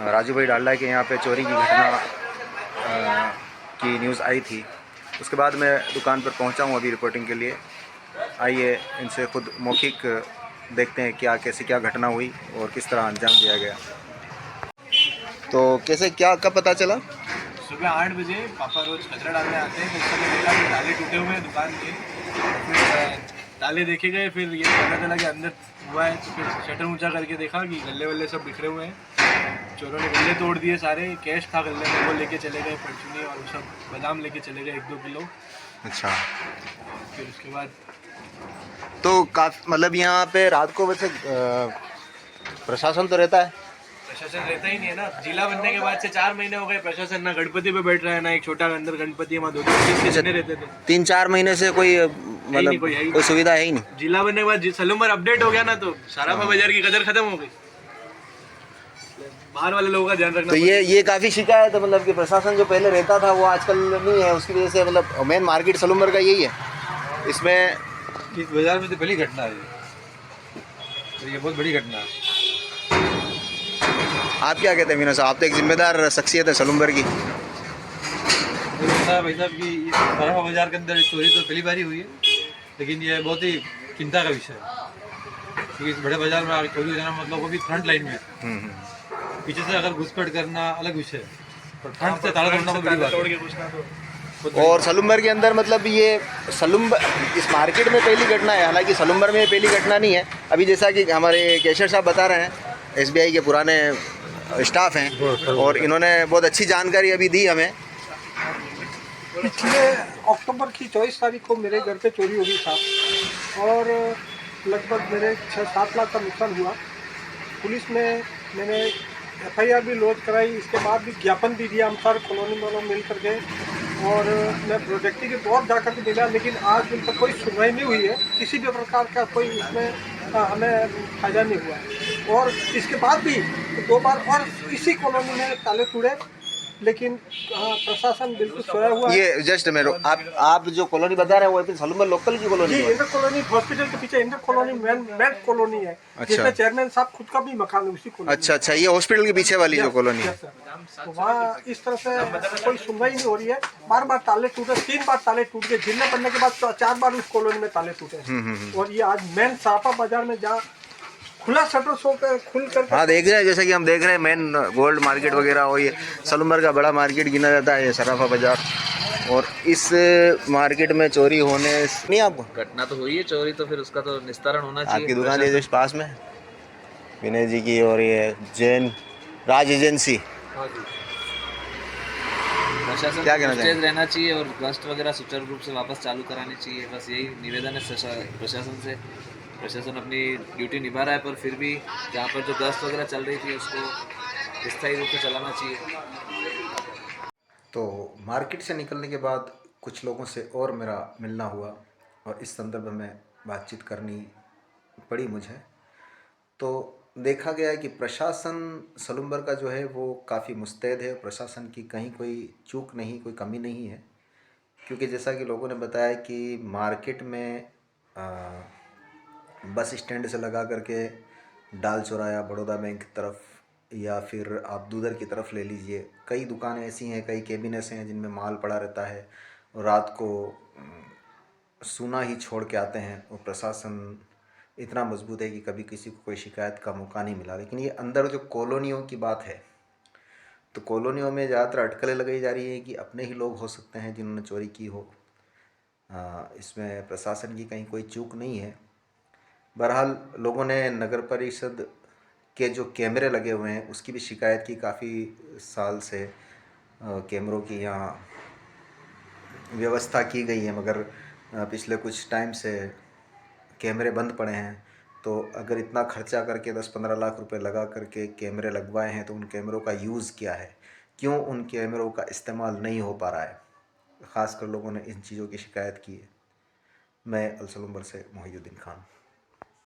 राजू भाई डालडा के यहाँ पे चोरी की घटना की न्यूज़ आई थी। उसके बाद मैं दुकान पर पहुँचा हूँ अभी रिपोर्टिंग के लिए। आइए इनसे खुद मौखिक देखते हैं क्या घटना हुई और किस तरह अंजाम दिया गया। तो कैसे क्या कब पता चला? सुबह 8 बजे पापा रोज कचरा डालने आते हैं, तो उस समय देखा कि ताले टूटे हुए हैं दुकान के। फिर ताले देखे गए, फिर ये पता चला कि अंदर हुआ है। तो फिर शटर ऊंचा करके देखा कि गल्ले वल्ले सब बिखरे हुए हैं। चोरों ने गल्ले तोड़ दिए सारे, कैश था गल्ले में वो लेके चले गए, परचूनी और सब बादाम लेके चले गए 1-2 किलो। अच्छा, फिर उसके बाद तो काफ़ी मतलब यहाँ पे रात को वैसे प्रशासन तो रहता है? प्रशासन रहता ही नहीं है ना। जिला बनने के बाद से 4 महीने हो गए, प्रशासन ना गणपति पे बैठ रहा है, ना एक छोटा अंदर गणपति है, वहाँ 2-3 जने रहते थे। 3-4 महीने से कोई मतलब कोई सुविधा है ही नहीं। जिला बनने के बाद सलूमर अपडेट हो गया ना, तो सराफा बाजार की कदर खत्म हो गई। बाहर वाले लोगों का ध्यान रखना। तो ये काफ़ी शिकायत है मतलब कि प्रशासन जो पहले रहता था वो आजकल नहीं है, उसकी वजह से मतलब मेन मार्केट सलूमर का यही है। इसमें इस बाजार में तो पहली घटना है, तो ये बहुत बड़ी घटना है। आप क्या कहते हैं मीना साहब? आप तो एक जिम्मेदार शख्सियत है सलूमर की। भाई साहब की इस सराफा बाजार के अंदर चोरी तो पहली बार ही हुई है, लेकिन ये बहुत ही चिंता का विषय है, क्योंकि इस बड़े बाजार में चोरी हो जाना मतलब वो भी फ्रंट लाइन में। पीछे से अगर घुसपैठ करना अलग विषय है, पर फ्रंट से ताला तोड़ना बहुत बड़ी बात है। और सलूमर के अंदर मतलब ये इस मार्केट में पहली घटना है, हालांकि सलूमर में पहली घटना नहीं है। अभी जैसा कि हमारे कैशियर साहब बता रहे हैं, SBI के पुराने स्टाफ हैं और इन्होंने बहुत अच्छी जानकारी अभी दी हमें। पिछले अक्टूबर की 24 तारीख को मेरे घर पे चोरी हुई था और लगभग मेरे 6-7 लाख का नुकसान हुआ। पुलिस में मैंने FIR भी लॉन्च कराई, इसके बाद भी ज्ञापन भी दिया हम सारे कॉलोनी वालों मिल करके, और मैं प्रोजेक्ट के तौर जा कर के मिला, लेकिन आज उन पर कोई सुनवाई नहीं हुई है। किसी भी प्रकार का कोई इसमें हमें फायदा नहीं हुआ है। और इसके बाद भी 2 बार और इसी कॉलोनी में ताले टूटे, लेकिन प्रशासन बिल्कुल सोया हुआ है। ये जस्ट मेरे आप जो कॉलोनी बता रहे हैं वो सलूमर लोकल की कॉलोनी जी, है? इंटर कॉलोनी हॉस्पिटल के पीछे इंटर कॉलोनी मेन कॉलोनी है। अच्छा। जिसमें चेयरमैन साहब खुद का भी मकान है उसी कॉलोनी। अच्छा, ये हॉस्पिटल के पीछे वाली जो कॉलोनी है। तो वहाँ इस तरह से कोई सुनवाई नहीं हो रही है। बार बार ताले टूटे, 3 बार ताले टूट गए। जिले बनने के बाद 4 बार उस कॉलोनी में ताले टूटे। और ये आज मेन सराफा बाजार में जहाँ खुला शटर शो पे खुल कर, हाँ देख रहे हैं, जैसे कि हम देख रहे हैं मेन गोल्ड मार्केट वगैरह और ये सलूमर का बड़ा मार्केट गिना जाता है ये सराफा बाजार। और इस मार्केट में चोरी होने नहीं आपको घटना तो हुई है चोरी, तो फिर उसका तो निस्तारण होना चाहिए। आपकी दुकान है जस्ट पास में विनय जी की, और ये जैन राज एजेंसी। प्रशासन क्या कहना तेज रहना चाहिए और गश्त वगैरह सुचारू रूप से वापस चालू करानी चाहिए। बस यही निवेदन है प्रशासन से। प्रशासन अपनी ड्यूटी निभा रहा है, पर फिर भी जहाँ पर जो गश्त वगैरह चल रही थी उसको स्थायी रूप से चलाना चाहिए। तो मार्केट से निकलने के बाद कुछ लोगों से और मेरा मिलना हुआ और इस संदर्भ में बातचीत करनी पड़ी मुझे। तो देखा गया कि प्रशासन सलूमर का जो है वो काफ़ी मुस्तैद है। प्रशासन की कहीं कोई चूक नहीं, कोई कमी नहीं है, क्योंकि जैसा कि लोगों ने बताया कि मार्केट में बस स्टैंड से लगा करके डाल चौराया, बड़ौदा बैंक की तरफ, या फिर आप दूधर की तरफ ले लीजिए, कई दुकानें ऐसी हैं, कई केबिनेट्स हैं जिनमें माल पड़ा रहता है और रात को सूना ही छोड़ के आते हैं। और प्रशासन इतना मजबूत है कि कभी किसी को कोई शिकायत का मौका नहीं मिला। लेकिन ये अंदर जो कॉलोनियों की बात है, तो कॉलोनियों में ज़्यादातर अटकलें लगाई जा रही है कि अपने ही लोग हो सकते हैं जिन्होंने चोरी की हो। इसमें प्रशासन की कहीं कोई चूक नहीं है। बहरहाल लोगों ने नगर परिषद के जो कैमरे लगे हुए हैं उसकी भी शिकायत की। काफ़ी साल से कैमरों की यहाँ व्यवस्था की गई है, मगर पिछले कुछ टाइम से कैमरे बंद पड़े हैं। तो अगर इतना खर्चा करके 10-15 लाख रुपए लगा करके कैमरे लगवाए हैं, तो उन कैमरों का यूज़ क्या है, क्यों उन कैमरों का इस्तेमाल नहीं हो पा रहा है? ख़ासकर लोगों ने इन चीज़ों की शिकायत की है। मैं अल सलूमर से मोहिउद्दीन खान।